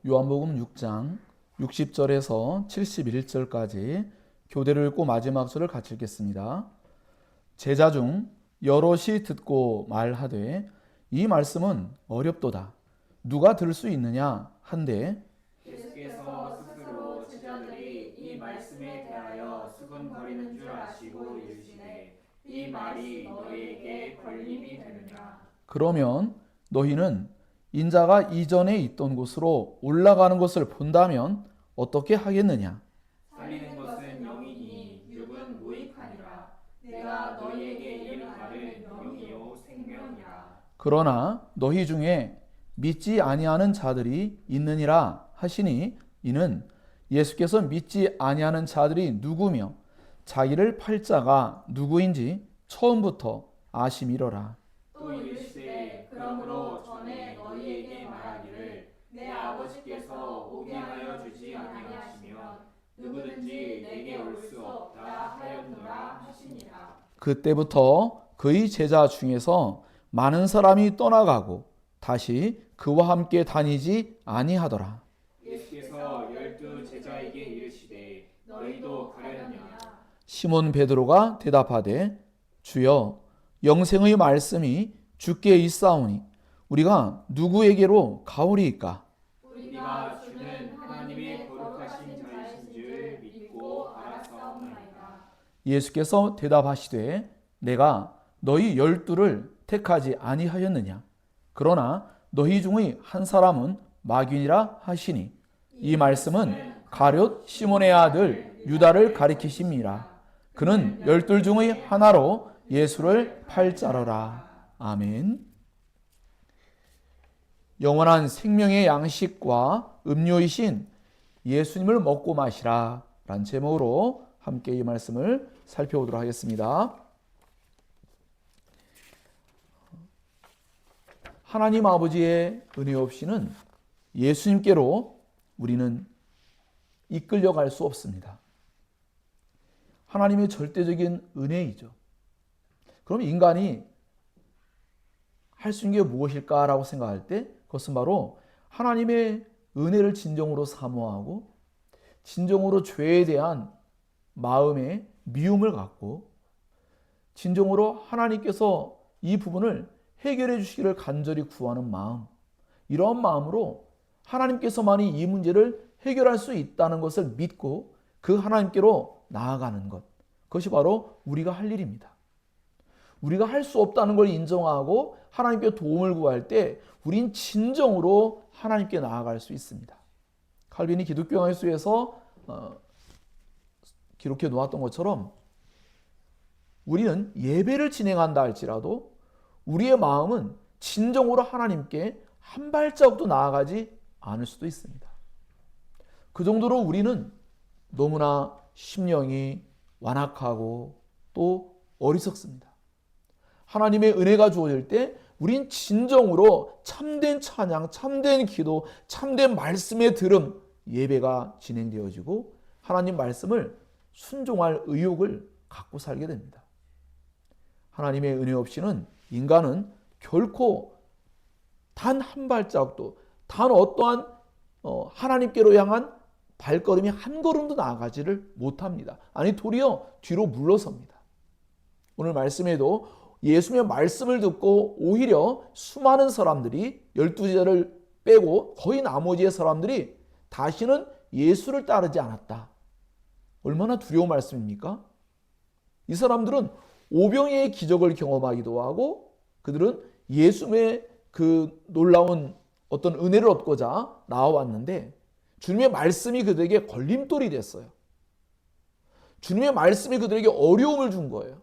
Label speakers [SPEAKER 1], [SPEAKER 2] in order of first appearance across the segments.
[SPEAKER 1] 요한복음 6장 60절에서 71절까지 교대를 읽고 마지막 절을 같이 읽겠습니다. 제자 중 여럿이 듣고 말하되 이 말씀은 어렵도다. 누가 들을 수 있느냐 한데
[SPEAKER 2] 예수께서 스스로 제자들이 이 말씀에 대하여 수군거리는 줄 아시고 이르시되 이 말이 너희에게 걸림이 되느냐.
[SPEAKER 1] 그러면 너희는 인자가 이전에 있던 곳으로 올라가는 것을 본다면 어떻게 하겠느냐?
[SPEAKER 2] 살리는 것은 영이니 육은 무익하니라. 내가 너희에게 이르는 말은 영이요 생명이라.
[SPEAKER 1] 그러나 너희 중에 믿지 아니하는 자들이 있느니라 하시니 이는 예수께서 믿지 아니하는 자들이 누구며 자기를 팔 자가 누구인지 처음부터 아심이로라.
[SPEAKER 2] 또 이르시되 그러므로 전에 너희에게 말하기를 내 아버지께서 오게 하여 주지 아니하시면 누구든지 내게 올 수 없다 하였노라 하시니라.
[SPEAKER 1] 그때부터 그의 제자 중에서 많은 사람이 떠나가고 다시 그와 함께 다니지 아니하더라.
[SPEAKER 2] 예수께서 열두 제자에게 이르시되 너희도 가려느냐.
[SPEAKER 1] 시몬 베드로가 대답하되 주여 영생의 말씀이 주께 있사오니 우리가 누구에게로 가오리이까?
[SPEAKER 2] 우리가 주는 하나님의 거룩하신 자이신 줄 믿고 알았사옵나이다.
[SPEAKER 1] 예수께서 대답하시되 내가 너희 열두를 택하지 아니하였느냐? 그러나 너희 중의 한 사람은 마귀니라 하시니 이 말씀은 가룟 시몬의 아들 유다를 가리키심이라. 그는 열둘 중의 하나로 예수를 팔 자로라. 아멘. 영원한 생명의 양식과 음료이신 예수님을 먹고 마시라 라는 제목으로 함께 이 말씀을 살펴보도록 하겠습니다. 하나님 아버지의 은혜 없이는 예수님께로 우리는 이끌려갈 수 없습니다. 하나님의 절대적인 은혜이죠. 그럼 인간이 할 수 있는 게 무엇일까라고 생각할 때 그것은 바로 하나님의 은혜를 진정으로 사모하고 진정으로 죄에 대한 마음의 미움을 갖고 진정으로 하나님께서 이 부분을 해결해 주시기를 간절히 구하는 마음, 이러한 마음으로 하나님께서만이 이 문제를 해결할 수 있다는 것을 믿고 그 하나님께로 나아가는 것, 그것이 바로 우리가 할 일입니다. 우리가 할 수 없다는 걸 인정하고 하나님께 도움을 구할 때 우린 진정으로 하나님께 나아갈 수 있습니다. 칼빈이 기독교영화에서 기록해 놓았던 것처럼 우리는 예배를 진행한다 할지라도 우리의 마음은 진정으로 하나님께 한 발자국도 나아가지 않을 수도 있습니다. 그 정도로 우리는 너무나 심령이 완악하고 또 어리석습니다. 하나님의 은혜가 주어질 때 우린 진정으로 참된 찬양, 참된 기도, 참된 말씀의 들음, 예배가 진행되어지고 하나님 말씀을 순종할 의욕을 갖고 살게 됩니다. 하나님의 은혜 없이는 인간은 결코 단 한 발자국도, 단 어떠한 하나님께로 향한 발걸음이 한 걸음도 나아가지를 못합니다. 아니 도리어 뒤로 물러섭니다. 오늘 말씀에도 예수님의 말씀을 듣고 오히려 수많은 사람들이 12제자를 빼고 거의 나머지의 사람들이 다시는 예수를 따르지 않았다. 얼마나 두려운 말씀입니까? 이 사람들은 오병이의 기적을 경험하기도 하고 그들은 예수님의 그 놀라운 어떤 은혜를 얻고자 나와왔는데 주님의 말씀이 그들에게 걸림돌이 됐어요. 주님의 말씀이 그들에게 어려움을 준 거예요.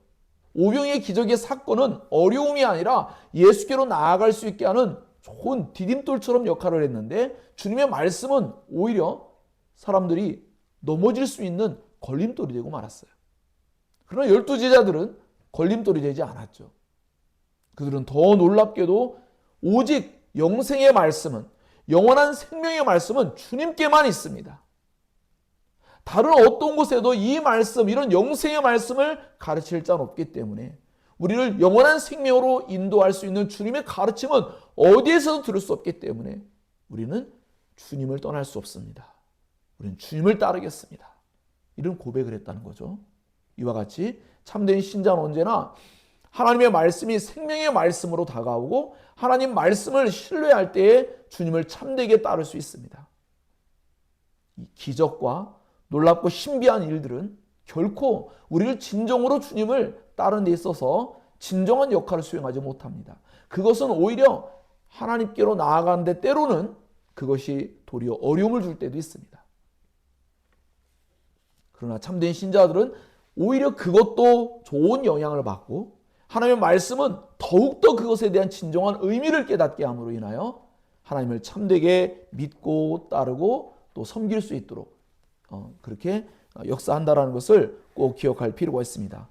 [SPEAKER 1] 오병이의 기적의 사건은 어려움이 아니라 예수께로 나아갈 수 있게 하는 좋은 디딤돌처럼 역할을 했는데 주님의 말씀은 오히려 사람들이 넘어질 수 있는 걸림돌이 되고 말았어요. 그러나 12제자들은 걸림돌이 되지 않았죠. 그들은 더 놀랍게도 오직 영생의 말씀은, 영원한 생명의 말씀은 주님께만 있습니다. 다른 어떤 곳에도 이 말씀, 이런 영생의 말씀을 가르칠 자는 없기 때문에 우리를 영원한 생명으로 인도할 수 있는 주님의 가르침은 어디에서도 들을 수 없기 때문에 우리는 주님을 떠날 수 없습니다. 우리는 주님을 따르겠습니다. 이런 고백을 했다는 거죠. 이와 같이 참된 신자는 언제나 하나님의 말씀이 생명의 말씀으로 다가오고 하나님 말씀을 신뢰할 때에 주님을 참되게 따를 수 있습니다. 이 기적과 놀랍고 신비한 일들은 결코 우리를 진정으로 주님을 따르는 데 있어서 진정한 역할을 수행하지 못합니다. 그것은 오히려 하나님께로 나아가는데 때로는 그것이 도리어 어려움을 줄 때도 있습니다. 그러나 참된 신자들은 오히려 그것도 좋은 영향을 받고 하나님의 말씀은 더욱더 그것에 대한 진정한 의미를 깨닫게 함으로 인하여 하나님을 참되게 믿고 따르고 또 섬길 수 있도록 그렇게 역사한다라는 것을 꼭 기억할 필요가 있습니다.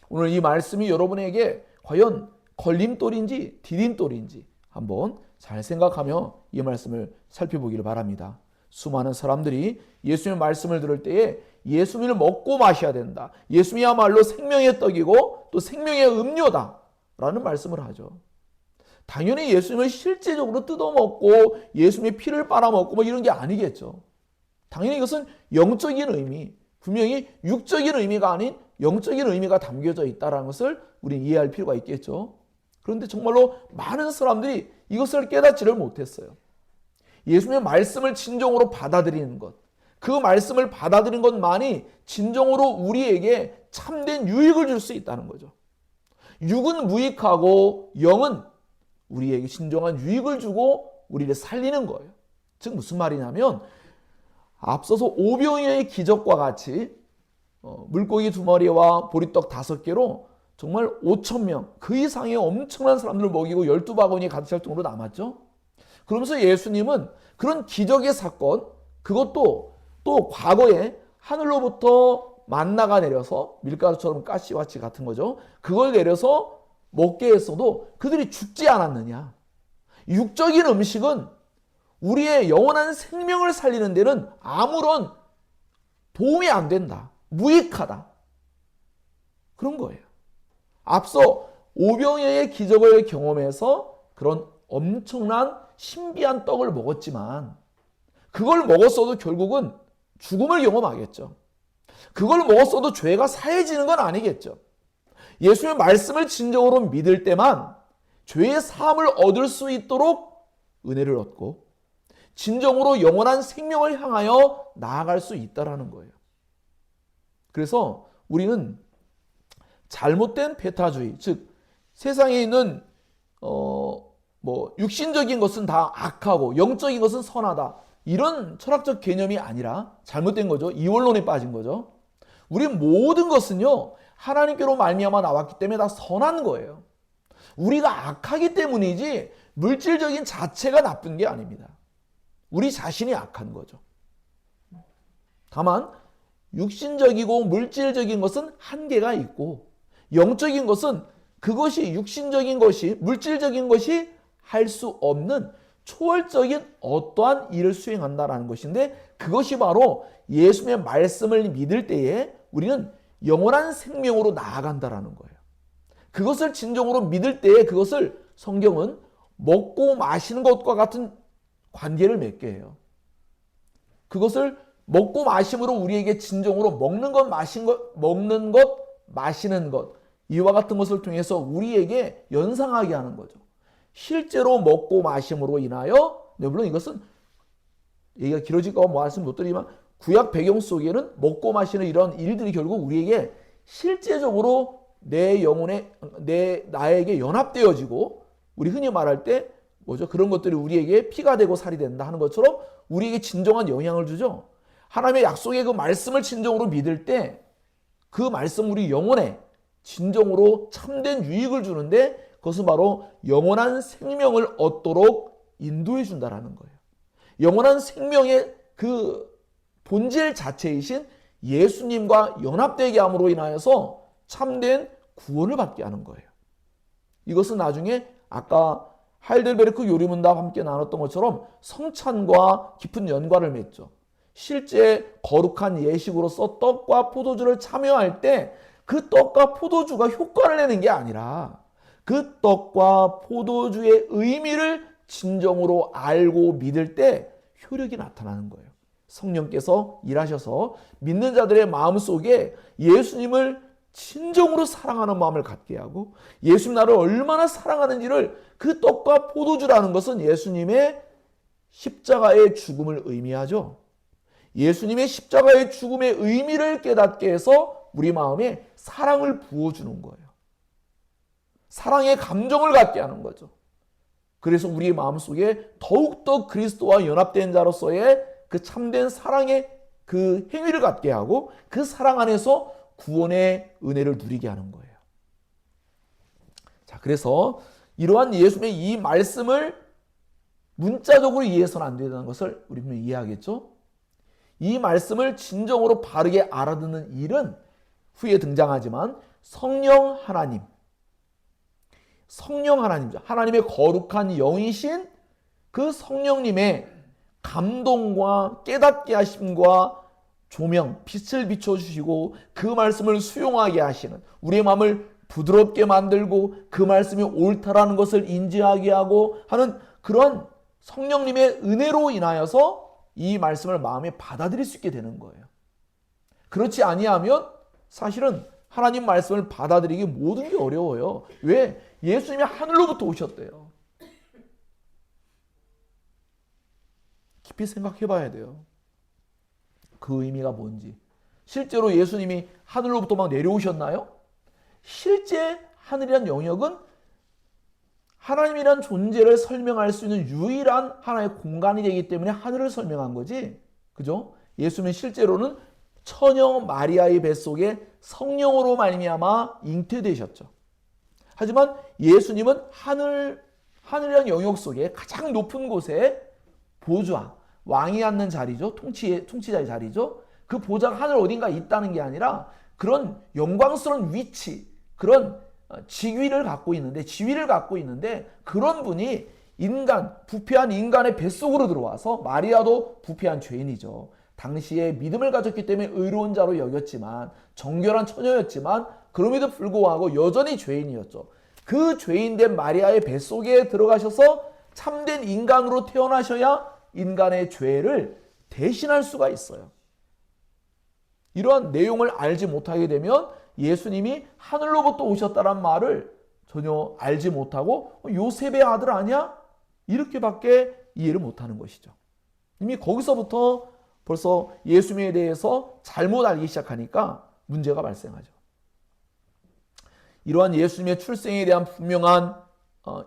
[SPEAKER 1] 오늘 이 말씀이 여러분에게 과연 걸림돌인지 디딤돌인지 한번 잘 생각하며 이 말씀을 살펴보기를 바랍니다. 수많은 사람들이 예수님의 말씀을 들을 때에 예수님을 먹고 마셔야 된다. 예수님이야말로 생명의 떡이고 또 생명의 음료다 라는 말씀을 하죠. 당연히 예수님을 실제적으로 뜯어먹고 예수님의 피를 빨아먹고 뭐 이런 게 아니겠죠. 당연히 이것은 영적인 의미, 분명히 육적인 의미가 아닌 영적인 의미가 담겨져 있다는 것을 우리는 이해할 필요가 있겠죠. 그런데 정말로 많은 사람들이 이것을 깨닫지를 못했어요. 예수님의 말씀을 진정으로 받아들이는 것, 그 말씀을 받아들이는 것만이 진정으로 우리에게 참된 유익을 줄 수 있다는 거죠. 육은 무익하고 영은 우리에게 진정한 유익을 주고 우리를 살리는 거예요. 즉 무슨 말이냐면 앞서서 오병이어의 기적과 같이 물고기 2마리와 보리떡 5개로 정말 5,000명 그 이상의 엄청난 사람들을 먹이고 12바구니에 가득 찰 정도로 남았죠. 그러면서 예수님은 그런 기적의 사건, 그것도 또 과거에 하늘로부터 만나가 내려서 밀가루처럼 가시와치 같은 거죠. 그걸 내려서 먹게 했어도 그들이 죽지 않았느냐. 육적인 음식은 우리의 영원한 생명을 살리는 데는 아무런 도움이 안 된다. 무익하다. 그런 거예요. 앞서 오병이어의 기적을 경험해서 그런 엄청난 신비한 떡을 먹었지만 그걸 먹었어도 결국은 죽음을 경험하겠죠. 그걸 먹었어도 죄가 사해지는 건 아니겠죠. 예수의 말씀을 진정으로 믿을 때만 죄의 사함을 얻을 수 있도록 은혜를 얻고 진정으로 영원한 생명을 향하여 나아갈 수 있다는 거예요. 그래서 우리는 잘못된 배타주의, 즉 세상에 있는 육신적인 것은 다 악하고 영적인 것은 선하다, 이런 철학적 개념이 아니라 잘못된 거죠. 이원론에 빠진 거죠. 우리 모든 것은요 하나님께로 말미암아 나왔기 때문에 다 선한 거예요. 우리가 악하기 때문이지 물질적인 자체가 나쁜 게 아닙니다. 우리 자신이 악한 거죠. 다만 육신적이고 물질적인 것은 한계가 있고 영적인 것은 그것이 육신적인 것이 물질적인 것이 할 수 없는 초월적인 어떠한 일을 수행한다라는 것인데 그것이 바로 예수님의 말씀을 믿을 때에 우리는 영원한 생명으로 나아간다라는 거예요. 그것을 진정으로 믿을 때에 그것을 성경은 먹고 마시는 것과 같은 관계를 맺게 해요. 그것을 먹고 마심으로 우리에게 진정으로 먹는 것, 마시는 것 이와 같은 것을 통해서 우리에게 연상하게 하는 거죠. 실제로 먹고 마심으로 인하여, 물론 이것은 얘기가 길어질까 말씀 못 드리지만 구약 배경 속에는 먹고 마시는 이런 일들이 결국 우리에게 실제적으로 내 영혼에 나에게 연합되어지고 우리 흔히 말할 때 그런 것들이 우리에게 피가 되고 살이 된다 하는 것처럼 우리에게 진정한 영향을 주죠. 하나님의 약속의 그 말씀을 진정으로 믿을 때 그 말씀 우리 영혼에 진정으로 참된 유익을 주는데 그것은 바로 영원한 생명을 얻도록 인도해 준다라는 거예요. 영원한 생명의 그 본질 자체이신 예수님과 연합되게 함으로 인하여서 참된 구원을 받게 하는 거예요. 이것은 나중에 아까 하이델베르크 요리문답 함께 나눴던 것처럼 성찬과 깊은 연관을 맺죠. 실제 거룩한 예식으로서 떡과 포도주를 참여할 때 그 떡과 포도주가 효과를 내는 게 아니라 그 떡과 포도주의 의미를 진정으로 알고 믿을 때 효력이 나타나는 거예요. 성령께서 일하셔서 믿는 자들의 마음속에 예수님을 진정으로 사랑하는 마음을 갖게 하고 예수님 나를 얼마나 사랑하는지를 그 떡과 포도주라는 것은 예수님의 십자가의 죽음을 의미하죠. 예수님의 십자가의 죽음의 의미를 깨닫게 해서 우리 마음에 사랑을 부어주는 거예요. 사랑의 감정을 갖게 하는 거죠. 그래서 우리의 마음속에 더욱더 그리스도와 연합된 자로서의 그 참된 사랑의 그 행위를 갖게 하고 그 사랑 안에서 구원의 은혜를 누리게 하는 거예요. 자, 그래서 이러한 예수님의 이 말씀을 문자적으로 이해해서는 안 된다는 것을 우리 분명히 이해하겠죠? 이 말씀을 진정으로 바르게 알아듣는 일은 후에 등장하지만 성령 하나님, 하나님의 거룩한 영이신 그 성령님의 감동과 깨닫게 하심과 조명, 빛을 비춰주시고 그 말씀을 수용하게 하시는 우리의 마음을 부드럽게 만들고 그 말씀이 옳다라는 것을 인지하게 하고 하는 그런 성령님의 은혜로 인하여서 이 말씀을 마음에 받아들일 수 있게 되는 거예요. 그렇지 아니하면 사실은 하나님 말씀을 받아들이기 모든 게 어려워요. 왜? 예수님이 하늘로부터 오셨대요. 깊이 생각해 봐야 돼요. 그 의미가 뭔지. 실제로 예수님이 하늘로부터 막 내려오셨나요? 실제 하늘이란 영역은 하나님이란 존재를 설명할 수 있는 유일한 하나의 공간이 되기 때문에 하늘을 설명한 거지. 그죠? 예수님은 실제로는 처녀 마리아의 뱃속에 성령으로 말미암아 잉태되셨죠. 하지만 예수님은 하늘이란 영역 속에 가장 높은 곳에 보좌, 왕이 앉는 자리죠. 통치자의 자리죠. 그 보좌가 하늘 어딘가 있다는 게 아니라 그런 영광스러운 위치, 그런 지위를 갖고 있는데 그런 분이 부패한 인간의 뱃속으로 들어와서 마리아도 부패한 죄인이죠. 당시에 믿음을 가졌기 때문에 의로운 자로 여겼지만 정결한 처녀였지만 그럼에도 불구하고 여전히 죄인이었죠. 그 죄인된 마리아의 뱃속에 들어가셔서 참된 인간으로 태어나셔야 인간의 죄를 대신할 수가 있어요. 이러한 내용을 알지 못하게 되면 예수님이 하늘로부터 오셨다는 말을 전혀 알지 못하고 요셉의 아들 아니야? 이렇게밖에 이해를 못하는 것이죠. 이미 거기서부터 벌써 예수님에 대해서 잘못 알기 시작하니까 문제가 발생하죠. 이러한 예수님의 출생에 대한 분명한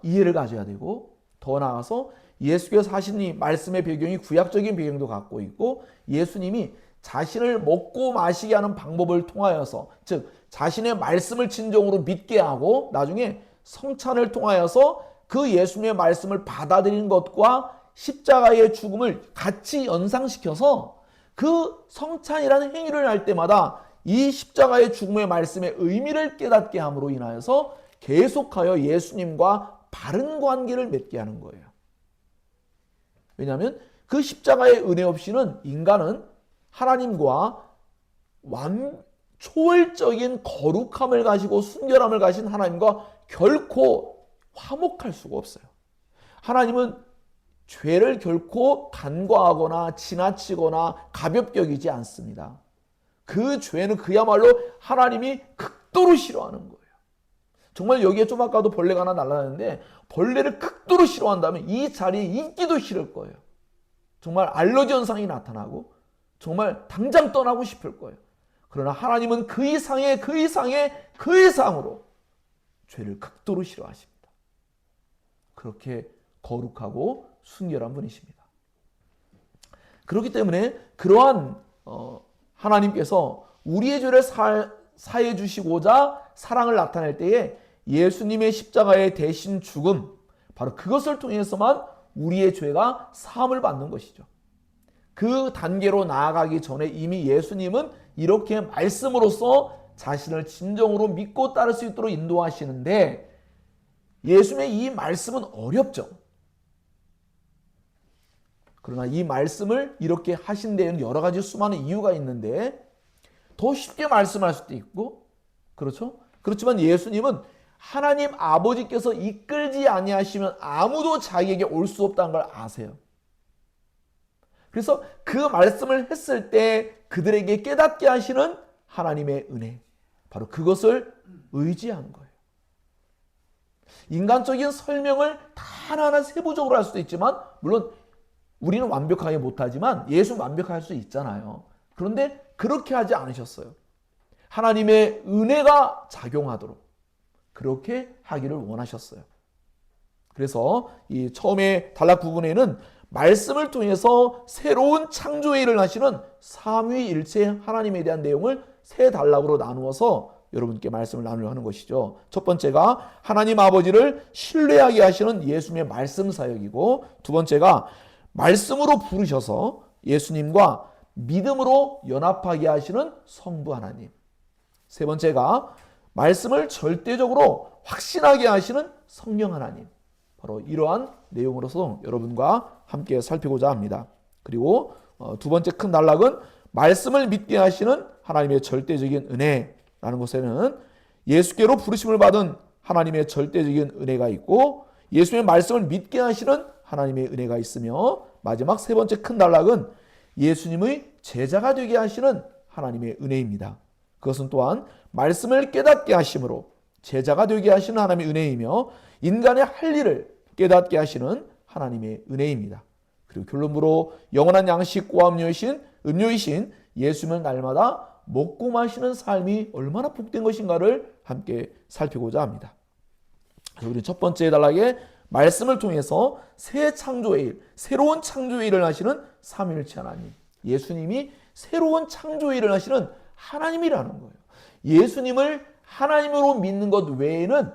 [SPEAKER 1] 이해를 가져야 되고 더 나아가서 예수께서 하신 이 말씀의 배경이 구약적인 배경도 갖고 있고 예수님이 자신을 먹고 마시게 하는 방법을 통하여서 즉 자신의 말씀을 진정으로 믿게 하고 나중에 성찬을 통하여서 그 예수님의 말씀을 받아들이는 것과 십자가의 죽음을 같이 연상시켜서 그 성찬이라는 행위를 할 때마다 이 십자가의 죽음의 말씀의 의미를 깨닫게 함으로 인하여서 계속하여 예수님과 바른 관계를 맺게 하는 거예요. 왜냐하면 그 십자가의 은혜 없이는 인간은 하나님과 초월적인 거룩함을 가지고 순결함을 가진 하나님과 결코 화목할 수가 없어요. 하나님은 죄를 결코 간과하거나 지나치거나 가볍게 여기지 않습니다. 그 죄는 그야말로 하나님이 극도로 싫어하는 거예요. 정말 여기에 좀 아까도 벌레가 하나 날아다녔는데 벌레를 극도로 싫어한다면 이 자리에 있기도 싫을 거예요. 정말 알러지 현상이 나타나고 정말 당장 떠나고 싶을 거예요. 그러나 하나님은 그 이상으로 죄를 극도로 싫어하십니다. 그렇게 거룩하고 순결한 분이십니다. 그렇기 때문에 그러한 하나님께서 우리의 죄를 사해 주시고자 사랑을 나타낼 때에 예수님의 십자가의 대신 죽음, 바로 그것을 통해서만 우리의 죄가 사함을 받는 것이죠. 그 단계로 나아가기 전에 이미 예수님은 이렇게 말씀으로써 자신을 진정으로 믿고 따를 수 있도록 인도하시는데 예수님의 이 말씀은 어렵죠. 그러나 이 말씀을 이렇게 하신 데에는 여러 가지 수많은 이유가 있는데 더 쉽게 말씀할 수도 있고 그렇죠? 그렇지만 예수님은 하나님 아버지께서 이끌지 아니하시면 아무도 자기에게 올 수 없다는 걸 아세요. 그래서 그 말씀을 했을 때 그들에게 깨닫게 하시는 하나님의 은혜, 바로 그것을 의지한 거예요. 인간적인 설명을 다 하나하나 세부적으로 할 수도 있지만, 물론 우리는 완벽하게 못하지만 예수는 완벽할 수 있잖아요. 그런데 그렇게 하지 않으셨어요. 하나님의 은혜가 작용하도록 그렇게 하기를 원하셨어요. 그래서 이 처음에 단락 부분에는 말씀을 통해서 새로운 창조의 일을 하시는 삼위일체 하나님에 대한 내용을 세 단락으로 나누어서 여러분께 말씀을 나누려 하는 것이죠. 첫 번째가 하나님 아버지를 신뢰하게 하시는 예수님의 말씀 사역이고, 두 번째가 말씀으로 부르셔서 예수님과 믿음으로 연합하게 하시는 성부 하나님, 세 번째가 말씀을 절대적으로 확신하게 하시는 성령 하나님, 바로 이러한 내용으로서 여러분과 함께 살피고자 합니다. 그리고 두 번째 큰 단락은 말씀을 믿게 하시는 하나님의 절대적인 은혜라는 것에는 예수께로 부르심을 받은 하나님의 절대적인 은혜가 있고, 예수의 말씀을 믿게 하시는 하나님의 은혜가 있으며, 마지막 세 번째 큰 단락은 예수님의 제자가 되게 하시는 하나님의 은혜입니다. 그것은 또한 말씀을 깨닫게 하심으로 제자가 되게 하시는 하나님의 은혜이며, 인간의 할 일을 깨닫게 하시는 하나님의 은혜입니다. 그리고 결론으로 영원한 양식과 음료이신 예수님을 날마다 먹고 마시는 삶이 얼마나 복된 것인가를 함께 살피고자 합니다. 우리 첫 번째 단락에 말씀을 통해서 새 창조의 일, 새로운 창조의 일을 하시는 삼위일체 하나님, 예수님이 새로운 창조의 일을 하시는 하나님이라는 거예요. 예수님을 하나님으로 믿는 것 외에는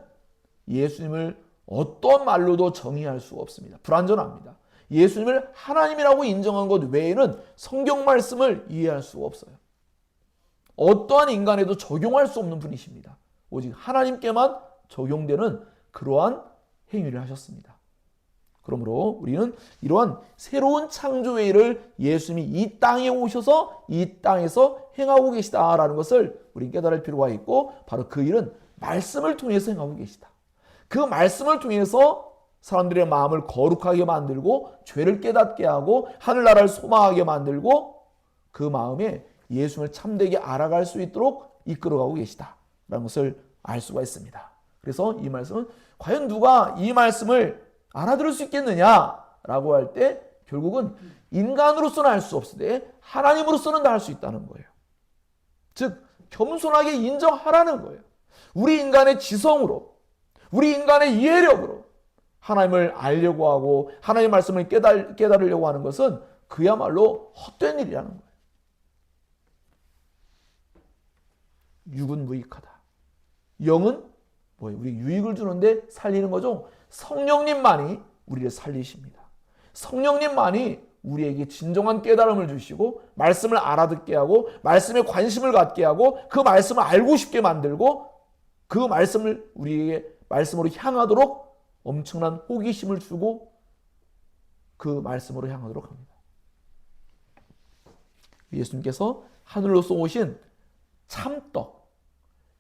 [SPEAKER 1] 예수님을 어떤 말로도 정의할 수 없습니다. 불완전합니다. 예수님을 하나님이라고 인정한 것 외에는 성경 말씀을 이해할 수 없어요. 어떠한 인간에도 적용할 수 없는 분이십니다. 오직 하나님께만 적용되는 그러한 행위를 하셨습니다. 그러므로 우리는 이러한 새로운 창조의 일을 예수님이 이 땅에 오셔서 이 땅에서 행하고 계시다라는 것을 우리는 깨달을 필요가 있고, 바로 그 일은 말씀을 통해서 행하고 계시다. 그 말씀을 통해서 사람들의 마음을 거룩하게 만들고 죄를 깨닫게 하고 하늘나라를 소망하게 만들고 그 마음에 예수님을 참되게 알아갈 수 있도록 이끌어가고 계시다라는 것을 알 수가 있습니다. 그래서 이 말씀은 과연 누가 이 말씀을 알아들을 수 있겠느냐라고 할 때 결국은 인간으로서는 알 수 없으되 하나님으로서는 다 알 수 있다는 거예요. 즉 겸손하게 인정하라는 거예요. 우리 인간의 지성으로, 우리 인간의 이해력으로 하나님을 알려고 하고 하나님의 말씀을 깨달으려고 하는 것은 그야말로 헛된 일이라는 거예요. 육은 무익하다. 영은 뭐예요? 우리 유익을 주는데 살리는 거죠. 성령님만이 우리를 살리십니다. 성령님만이 우리에게 진정한 깨달음을 주시고 말씀을 알아듣게 하고 말씀에 관심을 갖게 하고 그 말씀을 알고 싶게 만들고 그 말씀을 우리에게 말씀으로 향하도록 엄청난 호기심을 주고 그 말씀으로 향하도록 합니다. 예수님께서 하늘로서 오신 참떡,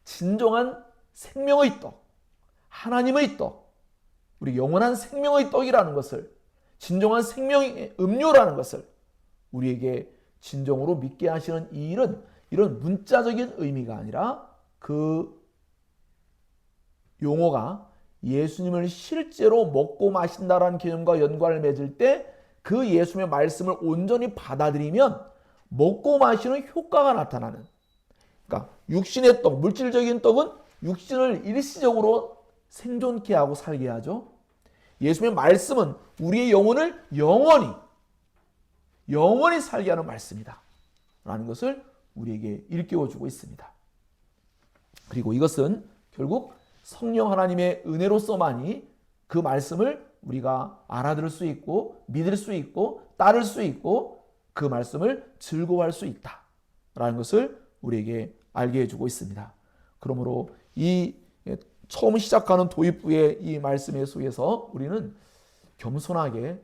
[SPEAKER 1] 진정한 생명의 떡, 하나님의 떡, 우리 영원한 생명의 떡이라는 것을, 진정한 생명의 음료라는 것을 우리에게 진정으로 믿게 하시는 이 일은 이런 문자적인 의미가 아니라 그 용어가 예수님을 실제로 먹고 마신다라는 개념과 연관을 맺을 때 그 예수님의 말씀을 온전히 받아들이면 먹고 마시는 효과가 나타나는, 그러니까 육신의 떡, 물질적인 떡은 육신을 일시적으로 생존케 하고 살게 하죠. 예수님의 말씀은 우리의 영혼을 영원히 살게 하는 말씀이다 라는 것을 우리에게 일깨워주고 있습니다. 그리고 이것은 결국 성령 하나님의 은혜로서만이 그 말씀을 우리가 알아들을 수 있고 믿을 수 있고 따를 수 있고 그 말씀을 즐거워할 수 있다라는 것을 우리에게 알게 해주고 있습니다. 그러므로 이 처음 시작하는 도입부의 이 말씀 속에서 우리는 겸손하게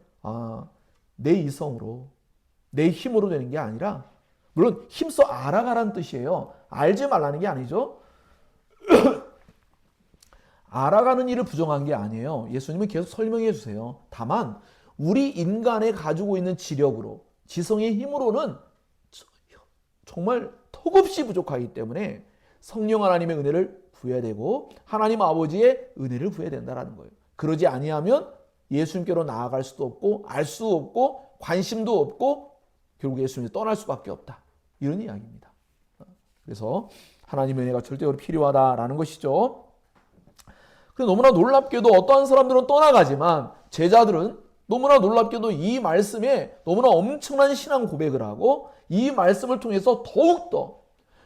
[SPEAKER 1] 내 이성으로 내 힘으로 되는 게 아니라, 물론 힘써 알아가라는 뜻이에요. 알지 말라는 게 아니죠. 알아가는 일을 부정한 게 아니에요. 예수님은 계속 설명해 주세요. 다만 우리 인간에 가지고 있는 지력으로, 지성의 힘으로는 정말 턱없이 부족하기 때문에 성령 하나님의 은혜를 구해야 되고 하나님 아버지의 은혜를 구해야 된다는 거예요. 그러지 아니하면 예수님께로 나아갈 수도 없고 알 수 없고 관심도 없고 결국 예수님이 떠날 수밖에 없다. 이런 이야기입니다. 그래서 하나님의 은혜가 절대로 필요하다라는 것이죠. 그래서 너무나 놀랍게도 어떠한 사람들은 떠나가지만 제자들은 너무나 놀랍게도 이 말씀에 너무나 엄청난 신앙 고백을 하고 이 말씀을 통해서 더욱더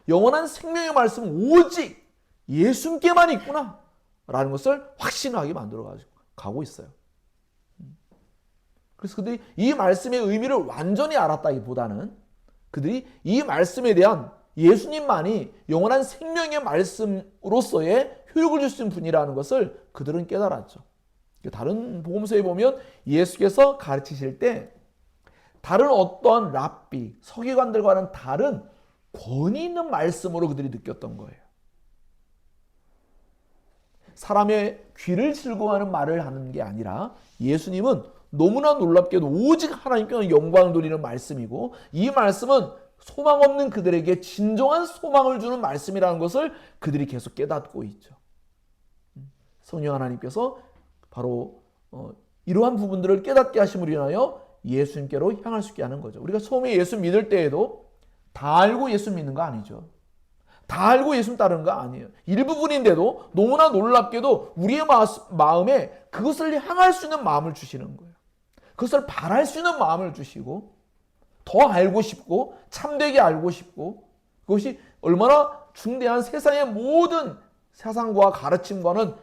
[SPEAKER 1] 영원한 생명의 말씀은 오직 예수님께만 있구나 라는 것을 확신하게 만들어 가고 있어요. 그래서 그들이 이 말씀의 의미를 완전히 알았다기보다는 그들이 이 말씀에 대한 예수님만이 영원한 생명의 말씀으로서의 효력을 줄 수 있는 분이라는 것을 그들은 깨달았죠. 다른 복음서에 보면 예수께서 가르치실 때 다른 어떤 랍비, 서기관들과는 다른 권위 있는 말씀으로 그들이 느꼈던 거예요. 사람의 귀를 즐거워하는 말을 하는 게 아니라 예수님은 너무나 놀랍게도 오직 하나님께만 영광을 돌리는 말씀이고 이 말씀은 소망 없는 그들에게 진정한 소망을 주는 말씀이라는 것을 그들이 계속 깨닫고 있죠. 성령 하나님께서 바로 이러한 부분들을 깨닫게 하심으로 인하여 예수님께로 향할 수 있게 하는 거죠. 우리가 처음에 예수 믿을 때에도 다 알고 예수 믿는 거 아니죠. 다 알고 예수님 따르는 거 아니에요. 일부분인데도 너무나 놀랍게도 우리의 마음에 그것을 향할 수 있는 마음을 주시는 거예요. 그것을 바랄 수 있는 마음을 주시고 더 알고 싶고 참되게 알고 싶고 그것이 얼마나 중대한 세상의 모든 사상과 가르침과는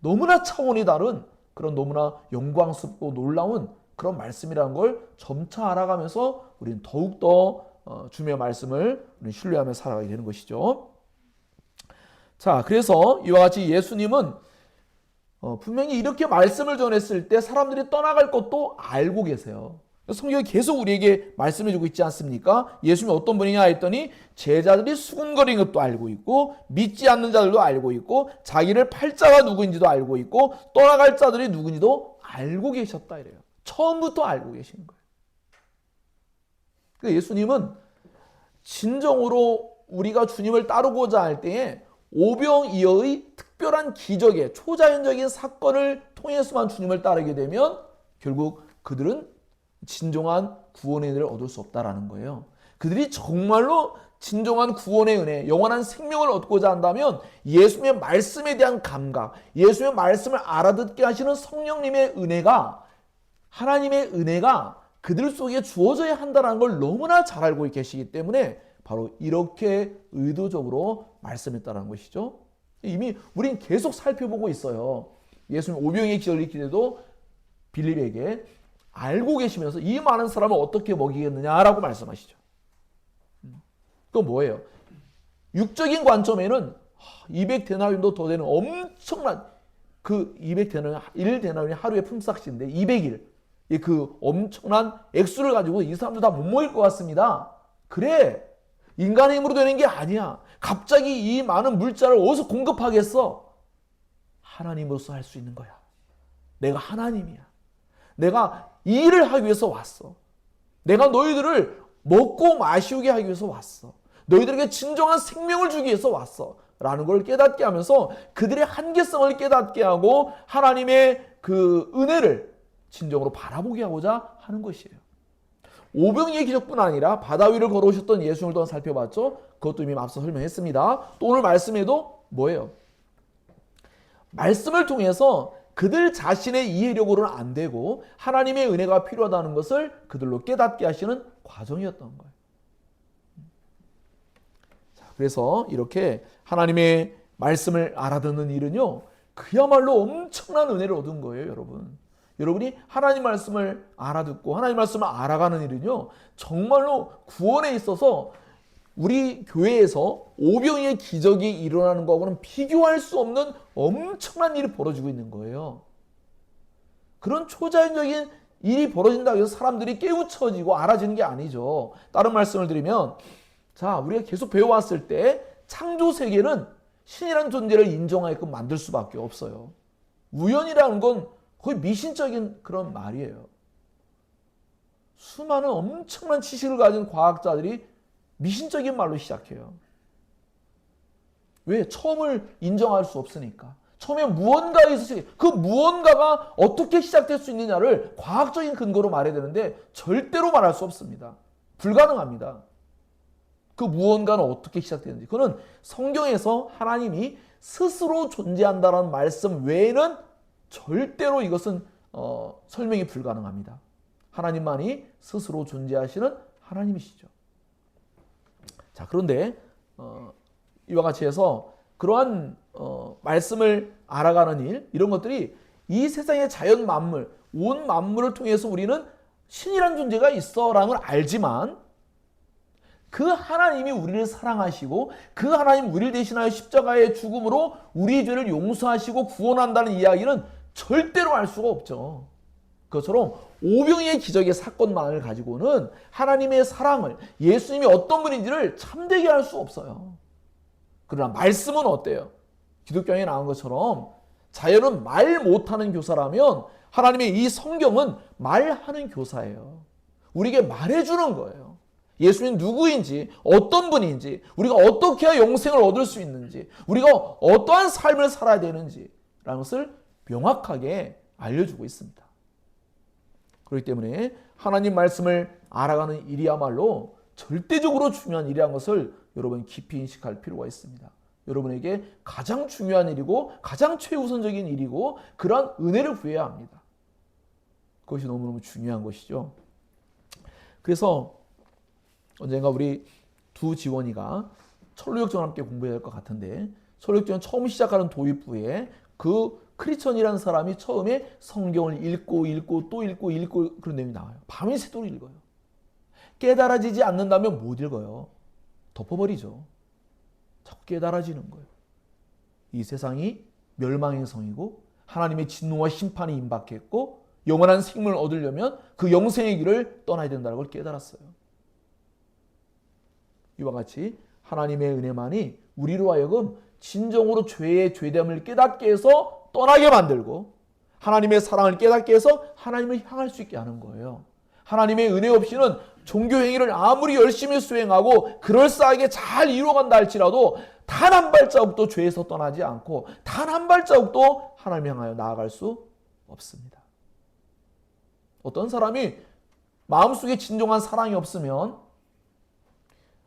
[SPEAKER 1] 너무나 차원이 다른 그런 너무나 영광스럽고 놀라운 그런 말씀이라는 걸 점차 알아가면서 우리는 더욱더 주님의 말씀을 신뢰하며 살아가게 되는 것이죠. 자, 그래서 이와 같이 예수님은 분명히 이렇게 말씀을 전했을 때 사람들이 떠나갈 것도 알고 계세요. 성경이 계속 우리에게 말씀해 주고 있지 않습니까? 예수님이 어떤 분이냐 했더니 제자들이 수군거리는 것도 알고 있고 믿지 않는 자들도 알고 있고 자기를 팔 자가 누구인지도 알고 있고 떠나갈 자들이 누구인지도 알고 계셨다 이래요. 처음부터 알고 계신 거예요. 그러니까 예수님은 진정으로 우리가 주님을 따르고자 할 때에 오병이어의 특별한 기적의 초자연적인 사건을 통해서만 주님을 따르게 되면 결국 그들은 진정한 구원의 은혜를 얻을 수 없다라는 거예요. 그들이 정말로 진정한 구원의 은혜, 영원한 생명을 얻고자 한다면 예수님의 말씀에 대한 감각, 예수님의 말씀을 알아듣게 하시는 성령님의 은혜가 하나님의 은혜가 그들 속에 주어져야 한다는 걸 너무나 잘 알고 계시기 때문에 바로 이렇게 의도적으로 말씀했다는 것이죠. 이미 우린 계속 살펴보고 있어요. 예수님 오병이의 기적을 일으킬 때도 빌립에게 알고 계시면서 이 많은 사람을 어떻게 먹이겠느냐라고 말씀하시죠. 그건 뭐예요? 육적인 관점에는 200데나리온도 더 되는 엄청난 그 200데나리온, 1데나리온이 하루의 품삯인데 200일 그 엄청난 액수를 가지고 이 사람들 다 못 먹일 것 같습니다. 그래, 인간의 힘으로 되는 게 아니야. 갑자기 이 많은 물자를 어디서 공급하겠어? 하나님으로서 할 수 있는 거야. 내가 하나님이야. 내가 이 일을 하기 위해서 왔어. 내가 너희들을 먹고 마시게 하기 위해서 왔어. 너희들에게 진정한 생명을 주기 위해서 왔어. 라는 걸 깨닫게 하면서 그들의 한계성을 깨닫게 하고 하나님의 그 은혜를 진정으로 바라보게 하고자 하는 것이에요. 오병이의 기적뿐 아니라 바다 위를 걸어오셨던 예수님을 또한 살펴봤죠. 그것도 이미 앞서 설명했습니다. 또 오늘 말씀에도 뭐예요? 말씀을 통해서 그들 자신의 이해력으로는 안 되고 하나님의 은혜가 필요하다는 것을 그들로 깨닫게 하시는 과정이었던 거예요. 자, 그래서 이렇게 하나님의 말씀을 알아듣는 일은요, 그야말로 엄청난 은혜를 얻은 거예요, 여러분. 여러분이 하나님 말씀을 알아듣고 하나님 말씀을 알아가는 일은요, 정말로 구원에 있어서 우리 교회에서 오병이의 기적이 일어나는 것하고는 비교할 수 없는 엄청난 일이 벌어지고 있는 거예요. 그런 초자연적인 일이 벌어진다고 해서 사람들이 깨우쳐지고 알아지는 게 아니죠. 다른 말씀을 드리면, 자, 우리가 계속 배워왔을 때 창조 세계는 신이라는 존재를 인정하게끔 만들 수밖에 없어요. 우연이라는 건 거의 미신적인 그런 말이에요. 수많은 엄청난 지식을 가진 과학자들이 미신적인 말로 시작해요. 왜? 처음을 인정할 수 없으니까. 처음에 무언가가 있었어요. 그 무언가가 어떻게 시작될 수 있느냐를 과학적인 근거로 말해야 되는데 절대로 말할 수 없습니다. 불가능합니다. 그 무언가는 어떻게 시작되는지. 그거는 성경에서 하나님이 스스로 존재한다는 말씀 외에는 절대로 이것은 설명이 불가능합니다. 하나님만이 스스로 존재하시는 하나님이시죠. 자, 그런데 이와 같이 해서 그러한 말씀을 알아가는 일, 이런 것들이 이 세상의 자연 만물, 온 만물을 통해서 우리는 신이란 존재가 있어라는 걸 알지만 그 하나님이 우리를 사랑하시고 그 하나님 우리를 대신하여 십자가의 죽음으로 우리의 죄를 용서하시고 구원한다는 이야기는 절대로 알 수가 없죠. 그것처럼 오병이의 기적의 사건만을 가지고는 하나님의 사랑을, 예수님이 어떤 분인지를 참되게 할 수 없어요. 그러나 말씀은 어때요? 기독교에 나온 것처럼 자연은 말 못하는 교사라면 하나님의 이 성경은 말하는 교사예요. 우리에게 말해주는 거예요. 예수님 누구인지, 어떤 분인지, 우리가 어떻게 해야 영생을 얻을 수 있는지, 우리가 어떠한 삶을 살아야 되는지라는 것을 명확하게 알려주고 있습니다. 그렇기 때문에 하나님 말씀을 알아가는 일이야말로 절대적으로 중요한 일이라는 것을 여러분 깊이 인식할 필요가 있습니다. 여러분에게 가장 중요한 일이고 가장 최우선적인 일이고 그러한 은혜를 구해야 합니다. 그것이 너무너무 중요한 것이죠. 그래서 언젠가 우리 두 지원이가 철로역정을 함께 공부해야 될 것 같은데, 철로역정은 처음 시작하는 도입부에 그 크리스천이라는 사람이 처음에 성경을 읽고 또 읽고 그런 내용이 나와요. 밤새도록 읽어요. 깨달아지지 않는다면 못 읽어요. 덮어버리죠. 자꾸 깨달아지는 거예요. 이 세상이 멸망의 성이고 하나님의 진노와 심판이 임박했고 영원한 생명을 얻으려면 그 영생의 길을 떠나야 된다는 걸 깨달았어요. 이와 같이 하나님의 은혜만이 우리로 하여금 진정으로 죄의 죄됨을 깨닫게 해서 떠나게 만들고 하나님의 사랑을 깨닫게 해서 하나님을 향할 수 있게 하는 거예요. 하나님의 은혜 없이는 종교 행위를 아무리 열심히 수행하고 그럴싸하게 잘 이루어간다 할지라도 단 한 발자국도 죄에서 떠나지 않고 단 한 발자국도 하나님을 향하여 나아갈 수 없습니다. 어떤 사람이 마음속에 진정한 사랑이 없으면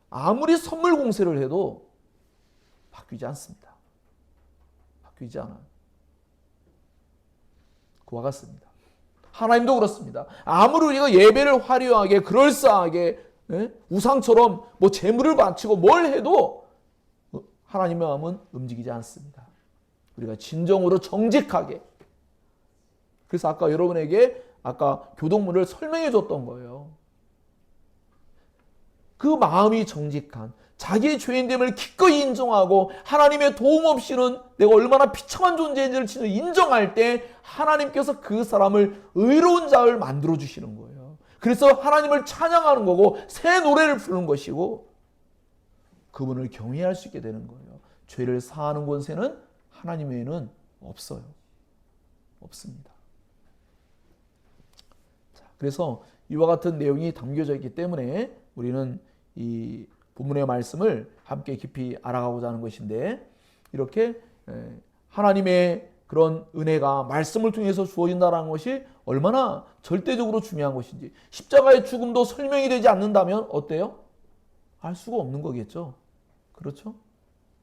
[SPEAKER 1] 아무리 선물 공세를 해도 바뀌지 않습니다. 바뀌지 않아요. 그와 같습니다. 하나님도 그렇습니다. 아무리 우리가 예배를 화려하게 그럴싸하게 우상처럼 뭐 재물을 바치고 뭘 해도 하나님의 마음은 움직이지 않습니다. 우리가 진정으로 정직하게, 그래서 아까 여러분에게 아까 교동문을 설명해 줬던 거예요. 그 마음이 정직한, 자기의 죄인됨을 기꺼이 인정하고 하나님의 도움 없이는 내가 얼마나 비참한 존재인지를 인정할 때 하나님께서 그 사람을 의로운 자를 만들어 주시는 거예요. 그래서 하나님을 찬양하는 거고 새 노래를 부르는 것이고 그분을 경외할 수 있게 되는 거예요. 죄를 사하는 권세는 하나님 외에는 없어요. 없습니다. 자, 그래서 이와 같은 내용이 담겨져 있기 때문에 우리는 이 본문의 말씀을 함께 깊이 알아가고자 하는 것인데, 이렇게 하나님의 그런 은혜가 말씀을 통해서 주어진다는 것이 얼마나 절대적으로 중요한 것인지, 십자가의 죽음도 설명이 되지 않는다면 어때요? 알 수가 없는 거겠죠. 그렇죠?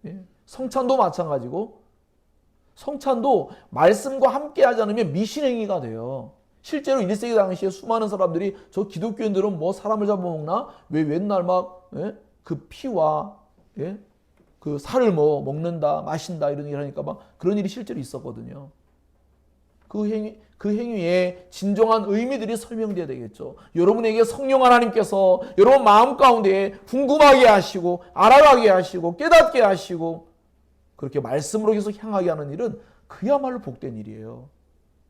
[SPEAKER 1] 예. 성찬도 마찬가지고, 성찬도 말씀과 함께 하지 않으면 미신행위가 돼요. 실제로 1세기 당시에 수많은 사람들이 저 기독교인들은 뭐 사람을 잡아먹나? 왜 맨날 막 그 피와 그 살을 뭐 먹는다, 마신다 이런 얘기를 하니까 막 그런 일이 실제로 있었거든요. 그 행위의 진정한 의미들이 설명돼야 되겠죠. 여러분에게 성령 하나님께서 여러분 마음 가운데 궁금하게 하시고 알아가게 하시고 깨닫게 하시고 그렇게 말씀으로 계속 향하게 하는 일은 그야말로 복된 일이에요.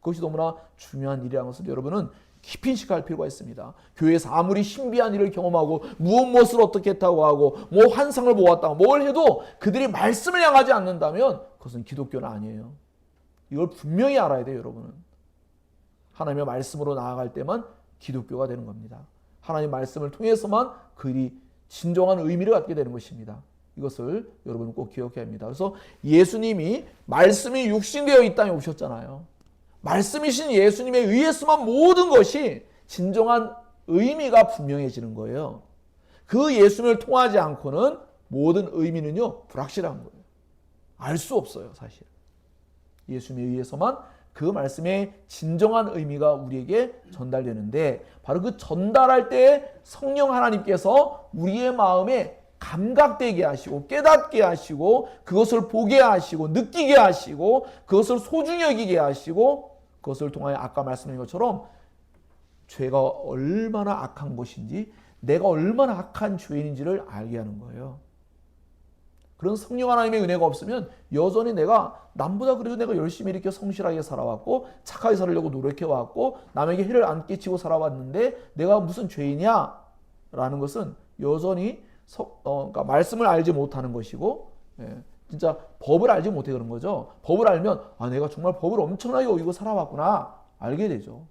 [SPEAKER 1] 그것이 너무나 중요한 일이라는 것을 여러분은 깊이 인식할 필요가 있습니다. 교회에서 아무리 신비한 일을 경험하고 무엇을 어떻게 했다고 하고 뭐 환상을 보았다 뭘 해도 그들이 말씀을 향하지 않는다면 그것은 기독교는 아니에요. 이걸 분명히 알아야 돼요. 여러분은 하나님의 말씀으로 나아갈 때만 기독교가 되는 겁니다. 하나님 말씀을 통해서만 그 일이 진정한 의미를 갖게 되는 것입니다. 이것을 여러분 꼭 기억해야 합니다. 그래서 예수님이 말씀이 육신되어 이 땅에 오셨잖아요. 말씀이신 예수님에 의해서만 모든 것이 진정한 의미가 분명해지는 거예요. 그 예수님을 통하지 않고는 모든 의미는요, 불확실한 거예요. 알 수 없어요, 사실. 예수님에 의해서만 그 말씀의 진정한 의미가 우리에게 전달되는데, 바로 그 전달할 때 성령 하나님께서 우리의 마음에 감각되게 하시고 깨닫게 하시고 그것을 보게 하시고 느끼게 하시고 그것을 소중히 여기게 하시고 그것을 통하여 아까 말씀드린 것처럼 죄가 얼마나 악한 것인지, 내가 얼마나 악한 죄인인지를 알게 하는 거예요. 그런 성령 하나님의 은혜가 없으면 여전히 내가 남보다 그래도 내가 열심히 이렇게 성실하게 살아왔고 착하게 살려고 노력해왔고 남에게 해를 안 끼치고 살아왔는데 내가 무슨 죄이냐? 라는 것은 여전히 그러니까 말씀을 알지 못하는 것이고, 진짜 법을 알지 못해 그런 거죠. 법을 알면 내가 정말 법을 엄청나게 어기고 살아왔구나 알게 되죠.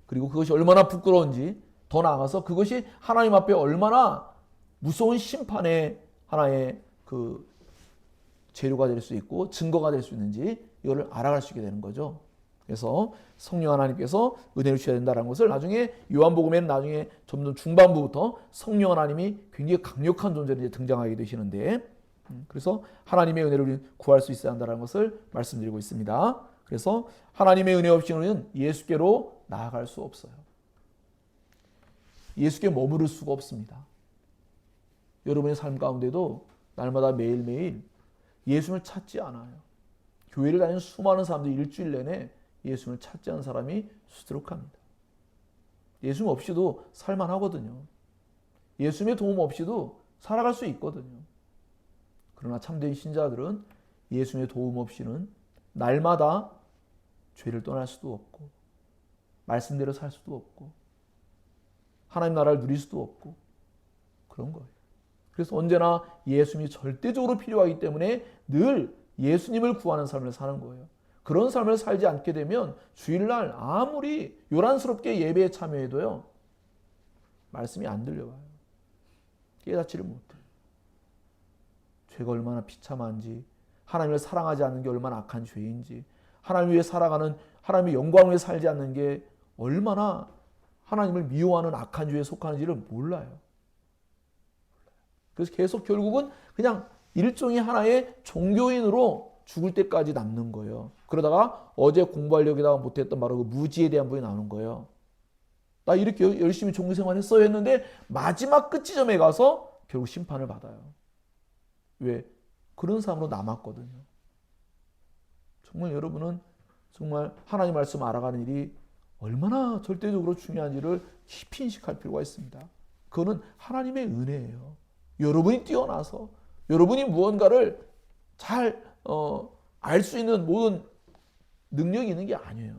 [SPEAKER 1] 그리고 그것이 얼마나 부끄러운지, 더 나아가서 그것이 하나님 앞에 얼마나 무서운 심판의 하나의 그 재료가 될 수 있고 증거가 될 수 있는지 이거를 알아갈 수 있게 되는 거죠. 그래서 성령 하나님께서 은혜를 주셔야 된다는 것을 나중에 요한복음에는 나중에 점점 중반부부터 성령 하나님이 굉장히 강력한 존재로 이제 등장하게 되시는데, 그래서 하나님의 은혜를 구할 수 있어야 한다는 것을 말씀드리고 있습니다. 그래서 하나님의 은혜 없이는 우리는 예수께로 나아갈 수 없어요. 예수께 머무를 수가 없습니다. 여러분의 삶 가운데도 날마다 매일매일 예수를 찾지 않아요. 교회를 다니는 수많은 사람들이 일주일 내내 예수를 찾지 않은 사람이 수두룩합니다. 예수 없이도 살만하거든요. 예수님의 도움 없이도 살아갈 수 있거든요. 그러나 참된 신자들은 예수님의 도움 없이는 날마다 죄를 떠날 수도 없고 말씀대로 살 수도 없고 하나님 나라를 누릴 수도 없고 그런 거예요. 그래서 언제나 예수님이 절대적으로 필요하기 때문에 늘 예수님을 구하는 삶을 사는 거예요. 그런 삶을 살지 않게 되면 주일날 아무리 요란스럽게 예배에 참여해도요, 말씀이 안 들려와요. 깨닫지를 못해요. 죄가 얼마나 비참한지, 하나님을 사랑하지 않는 게 얼마나 악한 죄인지, 하나님 위해 살아가는, 하나님의 영광을 위해 살지 않는 게 얼마나 하나님을 미워하는 악한 죄에 속하는지를 몰라요. 그래서 계속 결국은 그냥 일종의 하나의 종교인으로 죽을 때까지 남는 거예요. 그러다가 어제 공부하려다가 못했던 바로 그 무지에 대한 부분이 나오는 거예요. 나 이렇게 열심히 종교생활 했어야 했는데 마지막 끝지점에 가서 결국 심판을 받아요. 왜? 그런 사람으로 남았거든요. 정말 여러분은 정말 하나님 말씀 알아가는 일이 얼마나 절대적으로 중요한지를 깊이 인식할 필요가 있습니다. 그거는 하나님의 은혜예요. 여러분이 뛰어나서 여러분이 무언가를 잘 알 수 있는 모든 능력이 있는 게 아니에요.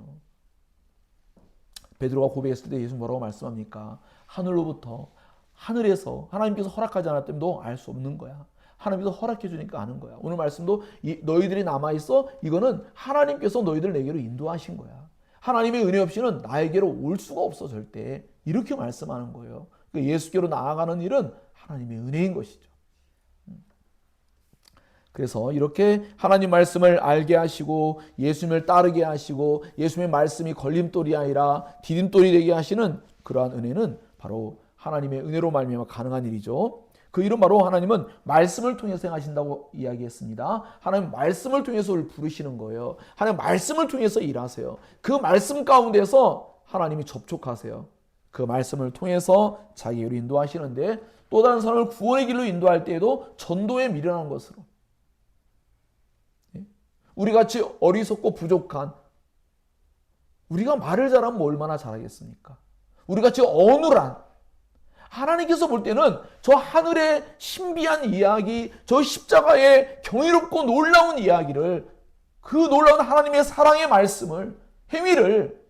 [SPEAKER 1] 베드로가 고백했을 때 예수 뭐라고 말씀합니까? 하늘로부터, 하늘에서 하나님께서 허락하지 않았다면 너 알 수 없는 거야. 하나님께서 허락해 주니까 아는 거야. 오늘 말씀도 너희들이 남아있어, 이거는 하나님께서 너희들 내게로 인도하신 거야. 하나님의 은혜 없이는 나에게로 올 수가 없어 절대. 이렇게 말씀하는 거예요. 그러니까 예수께로 나아가는 일은 하나님의 은혜인 것이죠. 그래서 이렇게 하나님 말씀을 알게 하시고 예수님을 따르게 하시고 예수님의 말씀이 걸림돌이 아니라 디딤돌이 되게 하시는 그러한 은혜는 바로 하나님의 은혜로 말미암아 가능한 일이죠. 그 이름 바로 하나님은 말씀을 통해서 행하신다고 이야기했습니다. 하나님 말씀을 통해서 부르시는 거예요. 하나님 말씀을 통해서 일하세요. 그 말씀 가운데서 하나님이 접촉하세요. 그 말씀을 통해서 자기로 인도하시는데 또 다른 사람을 구원의 길로 인도할 때에도 전도에 미련한 것으로, 우리같이 어리석고 부족한, 우리가 말을 잘하면 얼마나 잘하겠습니까? 우리같이 어눌한, 하나님께서 볼 때는 저 하늘의 신비한 이야기, 저 십자가의 경이롭고 놀라운 이야기를, 그 놀라운 하나님의 사랑의 말씀을, 행위를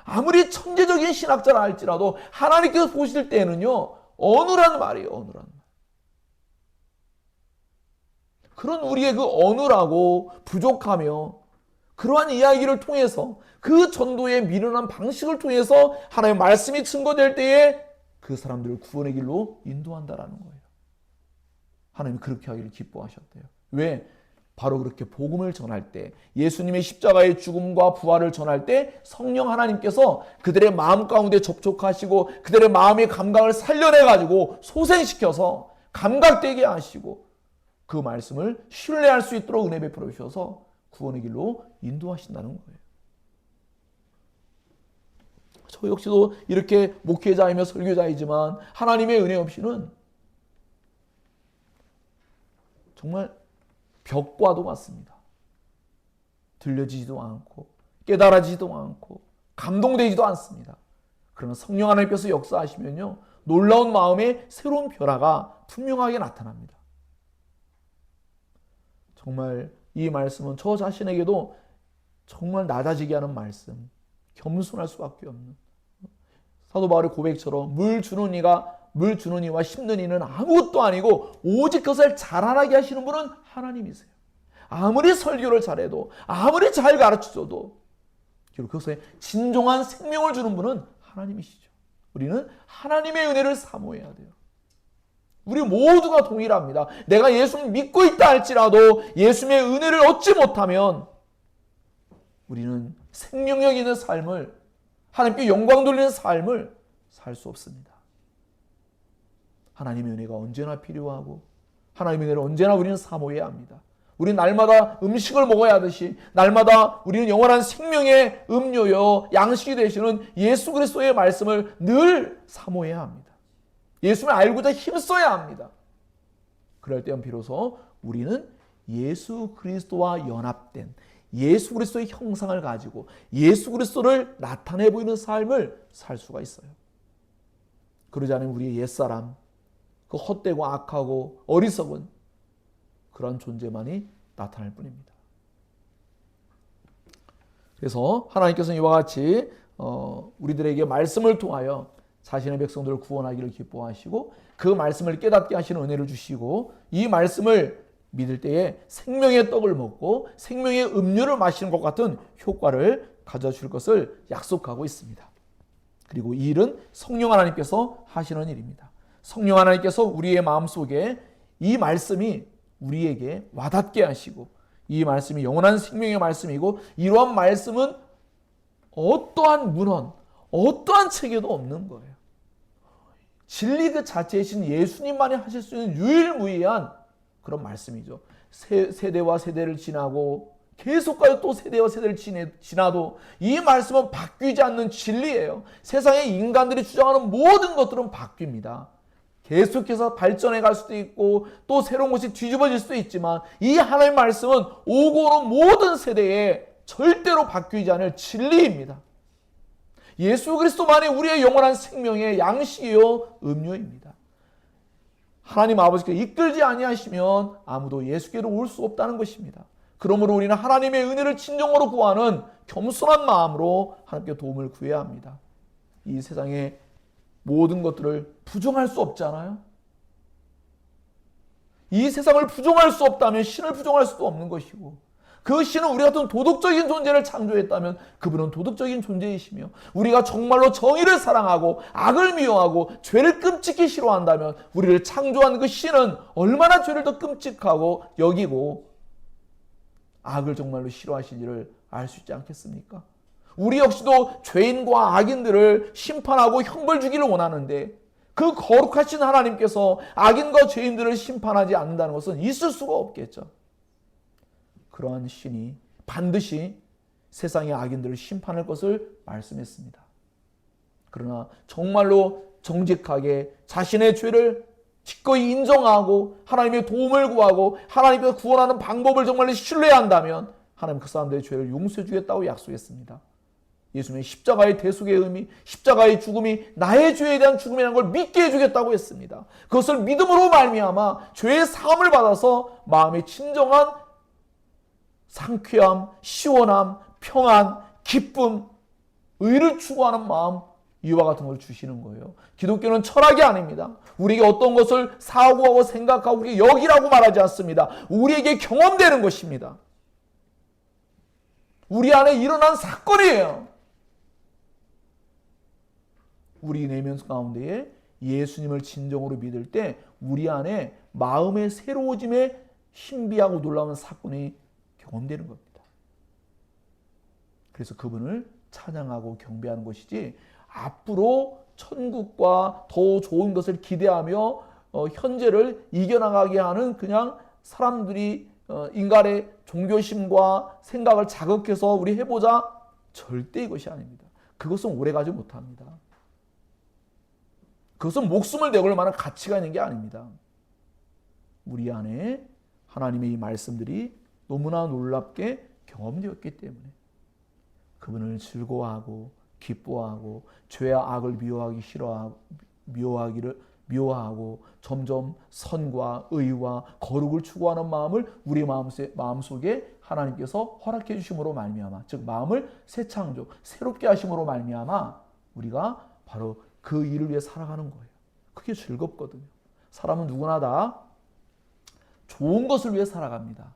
[SPEAKER 1] 아무리 천재적인 신학자라 할지라도 하나님께서 보실 때는요, 어눌한 말이에요. 어눌한 말. 그런 우리의 그 어눌하고 부족하며 그러한 이야기를 통해서 그 전도의 미련한 방식을 통해서 하나님의 말씀이 증거될 때에 그 사람들을 구원의 길로 인도한다라는 거예요. 하나님이 그렇게 하기를 기뻐하셨대요. 왜? 바로 그렇게 복음을 전할 때, 예수님의 십자가의 죽음과 부활을 전할 때 성령 하나님께서 그들의 마음 가운데 접촉하시고 그들의 마음의 감각을 살려내가지고 소생시켜서 감각되게 하시고 그 말씀을 신뢰할 수 있도록 은혜 베풀어 주셔서 구원의 길로 인도하신다는 거예요. 저 역시도 이렇게 목회자이며 설교자이지만 하나님의 은혜 없이는 정말 벽과도 같습니다. 들려지지도 않고 깨달아지지도 않고 감동되지도 않습니다. 그러나 성령 하나님께서 역사하시면요, 놀라운 마음의 새로운 변화가 분명하게 나타납니다. 정말 이 말씀은 저 자신에게도 정말 낮아지게 하는 말씀, 겸손할 수밖에 없는, 사도 바울의 고백처럼 물 주는 이와 심는 이는 아무것도 아니고 오직 그것을 자라나게 하시는 분은 하나님이세요. 아무리 설교를 잘해도 아무리 잘 가르쳐줘도 그것에 진정한 생명을 주는 분은 하나님이시죠. 우리는 하나님의 은혜를 사모해야 돼요. 우리 모두가 동일합니다. 내가 예수를 믿고 있다 할지라도 예수님의 은혜를 얻지 못하면 우리는 생명력 있는 삶을, 하나님께 영광 돌리는 삶을 살 수 없습니다. 하나님의 은혜가 언제나 필요하고 하나님의 은혜를 언제나 우리는 사모해야 합니다. 우리는 날마다 음식을 먹어야 하듯이 날마다 우리는 영원한 생명의 음료요 양식이 되시는 예수 그리스도의 말씀을 늘 사모해야 합니다. 예수를 알고자 힘써야 합니다. 그럴 때는 비로소 우리는 예수 그리스도와 연합된 예수 그리스도의 형상을 가지고 예수 그리스도를 나타내 보이는 삶을 살 수가 있어요. 그러지 않으면 우리의 옛사람, 그 헛되고 악하고 어리석은 그런 존재만이 나타날 뿐입니다. 그래서 하나님께서는 이와 같이 우리들에게 말씀을 통하여 자신의 백성들을 구원하기를 기뻐하시고 그 말씀을 깨닫게 하시는 은혜를 주시고 이 말씀을 믿을 때에 생명의 떡을 먹고 생명의 음료를 마시는 것 같은 효과를 가져줄 것을 약속하고 있습니다. 그리고 이 일은 성령 하나님께서 하시는 일입니다. 성령 하나님께서 우리의 마음속에 이 말씀이 우리에게 와닿게 하시고 이 말씀이 영원한 생명의 말씀이고 이러한 말씀은 어떠한 문헌, 어떠한 책에도 없는 거예요. 진리 그 자체이신 예수님만이 하실 수 있는 유일무이한 그런 말씀이죠. 세대와 세대를 지나고 계속가요 또 세대와 세대를 지나도 이 말씀은 바뀌지 않는 진리예요. 세상의 인간들이 주장하는 모든 것들은 바뀝니다. 계속해서 발전해 갈 수도 있고 또 새로운 것이 뒤집어질 수도 있지만 이 하나님의 말씀은 오고 오는 모든 세대에 절대로 바뀌지 않을 진리입니다. 예수 그리스도만이 우리의 영원한 생명의 양식이요 음료입니다. 하나님 아버지께 이끌지 아니하시면 아무도 예수께로 올 수 없다는 것입니다. 그러므로 우리는 하나님의 은혜를 진정으로 구하는 겸손한 마음으로 하나님께 도움을 구해야 합니다. 이 세상의 모든 것들을 부정할 수 없잖아요. 이 세상을 부정할 수 없다면 신을 부정할 수도 없는 것이고 그 신은 우리 같은 도덕적인 존재를 창조했다면 그분은 도덕적인 존재이시며 우리가 정말로 정의를 사랑하고 악을 미워하고 죄를 끔찍히 싫어한다면 우리를 창조한 그 신은 얼마나 죄를 더 끔찍하고 여기고 악을 정말로 싫어하시지를 알 수 있지 않겠습니까? 우리 역시도 죄인과 악인들을 심판하고 형벌 주기를 원하는데 그 거룩하신 하나님께서 악인과 죄인들을 심판하지 않는다는 것은 있을 수가 없겠죠. 그러한 신이 반드시 세상의 악인들을 심판할 것을 말씀했습니다. 그러나 정말로 정직하게 자신의 죄를 기꺼이 인정하고 하나님의 도움을 구하고 하나님께서 구원하는 방법을 정말로 신뢰한다면 하나님 그 사람들의 죄를 용서해 주겠다고 약속했습니다. 예수님의 십자가의 대속의 의미, 십자가의 죽음이 나의 죄에 대한 죽음이라는 걸 믿게 해주겠다고 했습니다. 그것을 믿음으로 말미암아 죄의 사함을 받아서 마음의 진정한 상쾌함, 시원함, 평안, 기쁨, 의를 추구하는 마음, 이와 같은 걸 주시는 거예요. 기독교는 철학이 아닙니다. 우리에게 어떤 것을 사고하고 생각하고 우리 여기라고 말하지 않습니다. 우리에게 경험되는 것입니다. 우리 안에 일어난 사건이에요. 우리 내면 가운데에 예수님을 진정으로 믿을 때 우리 안에 마음의 새로워짐에 신비하고 놀라운 사건이 경험되는 겁니다. 그래서 그분을 찬양하고 경배하는 것이지 앞으로 천국과 더 좋은 것을 기대하며 현재를 이겨나가게 하는 그냥 사람들이 인간의 종교심과 생각을 자극해서 우리 해보자, 절대 이것이 아닙니다. 그것은 오래가지 못합니다. 그것은 목숨을 내걸 만한 가치가 있는 게 아닙니다. 우리 안에 하나님의 이 말씀들이 너무나 놀랍게 경험되었기 때문에 그분을 즐거워하고 기뻐하고 죄와 악을 미워하고 점점 선과 의와 거룩을 추구하는 마음을 우리 마음속에 하나님께서 허락해 주심으로 말미암아, 즉 마음을 새 창조, 새롭게 하심으로 말미암아 우리가 바로 그 일을 위해 살아가는 거예요. 그게 즐겁거든요. 사람은 누구나 다 좋은 것을 위해 살아갑니다.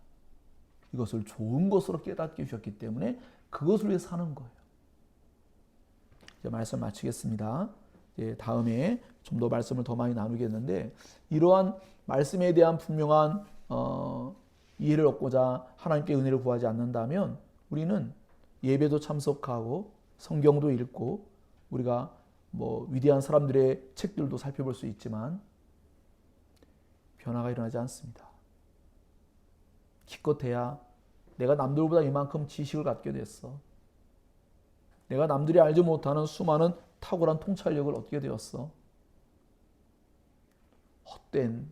[SPEAKER 1] 이것을 좋은 것으로 깨닫게 주셨기 때문에 그것을 위해 사는 거예요. 이제 말씀 마치겠습니다. 이제 다음에 좀 더 말씀을 더 많이 나누겠는데, 이러한 말씀에 대한 분명한 이해를 얻고자 하나님께 은혜를 구하지 않는다면 우리는 예배도 참석하고 성경도 읽고 우리가 위대한 사람들의 책들도 살펴볼 수 있지만 변화가 일어나지 않습니다. 기껏해야 내가 남들보다 이만큼 지식을 갖게 됐어. 내가 남들이 알지 못하는 수많은 탁월한 통찰력을 얻게 되었어. 헛된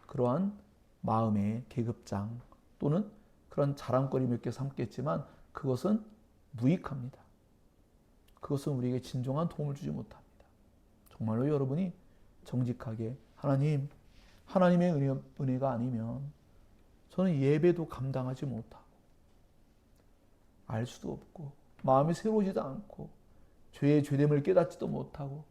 [SPEAKER 1] 그러한 마음의 계급장 또는 그런 자랑거리 몇 개 삼겠지만 그것은 무익합니다. 그것은 우리에게 진정한 도움을 주지 못합니다. 정말로 여러분이 정직하게 하나님의 은혜가 아니면 저는 예배도 감당하지 못하고 알 수도 없고 마음이 새로워지도 않고 죄의 죄됨을 깨닫지도 못하고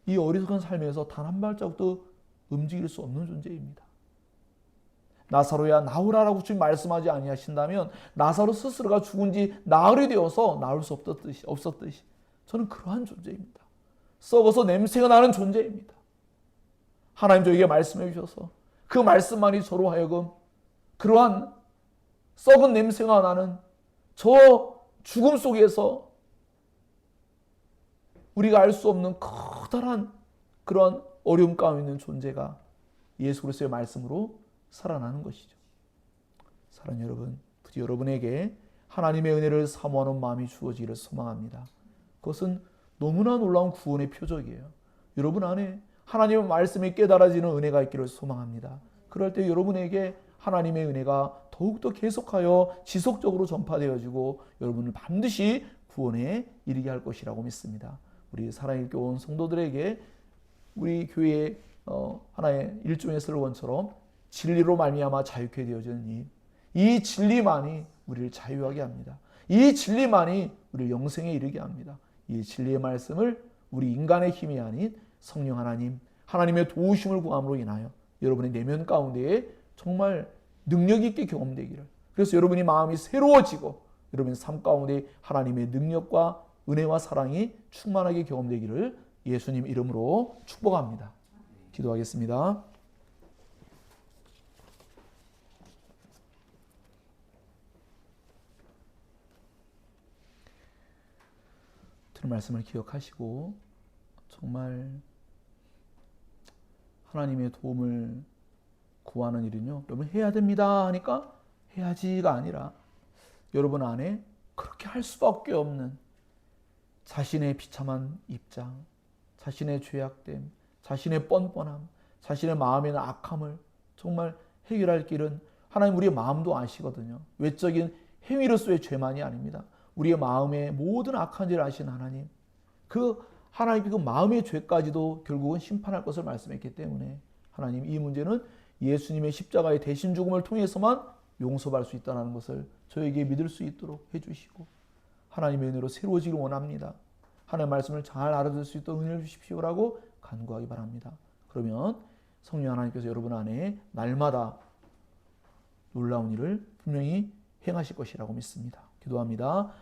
[SPEAKER 1] 이 어리석은 삶에서 단 한 발자국도 움직일 수 없는 존재입니다. 나사로야 나오라라고 주님 말씀하지 아니하신다면 나사로 스스로가 죽은 지 나흘이 되어서 나올 수 없었듯이 저는 그러한 존재입니다. 썩어서 냄새가 나는 존재입니다. 하나님 저에게 말씀해 주셔서 그 말씀만이 저로 하여금 그러한 썩은 냄새가 나는 저 죽음 속에서 우리가 알 수 없는 커다란 그런 어려움 가운데 있는 존재가 예수 그리스도의 말씀으로 살아나는 것이죠. 사랑하는 여러분, 부디 여러분에게 하나님의 은혜를 사모하는 마음이 주어지기를 소망합니다. 그것은 너무나 놀라운 구원의 표적이에요. 여러분 안에 하나님의 말씀이 깨달아지는 은혜가 있기를 소망합니다. 그럴 때 여러분에게 하나님의 은혜가 더욱더 계속하여 지속적으로 전파되어지고 여러분을 반드시 구원에 이르게 할 것이라고 믿습니다. 우리 사랑의 교회 온 성도들에게 우리 교회의 하나의 일종의 슬로건처럼 진리로 말미암아 자유케 되어지는 이 진리만이 우리를 자유하게 합니다. 이 진리만이 우리를 영생에 이르게 합니다. 이 진리의 말씀을 우리 인간의 힘이 아닌 성령 하나님의 도우심을 구함으로 인하여 여러분의 내면 가운데에 정말 능력 있게 경험되기를, 그래서 여러분이 마음이 새로워지고 여러분의 삶 가운데 하나님의 능력과 은혜와 사랑이 충만하게 경험되기를 예수님 이름으로 축복합니다. 기도하겠습니다. 들은 말씀을 기억하시고 정말 하나님의 도움을 구하는 일은요, 여러분 해야 됩니다 하니까 해야지가 아니라 여러분 안에 그렇게 할 수밖에 없는 자신의 비참한 입장, 자신의 죄악됨, 자신의 뻔뻔함, 자신의 마음의 악함을 정말 해결할 길은 하나님 우리의 마음도 아시거든요. 외적인 행위로서의 죄만이 아닙니다. 우리의 마음의 모든 악한 죄를 아시는 하나님, 하나님의 그 마음의 죄까지도 결국은 심판할 것을 말씀했기 때문에 하나님 이 문제는 예수님의 십자가의 대신 죽음을 통해서만 용서받을 수 있다는 것을 저에게 믿을 수 있도록 해주시고 하나님의 은혜로 새로워지길 원합니다. 하나님의 말씀을 잘 알아들을 수 있도록 은혜를 주십시오라고 간구하기 바랍니다. 그러면 성령 하나님께서 여러분 안에 날마다 놀라운 일을 분명히 행하실 것이라고 믿습니다. 기도합니다.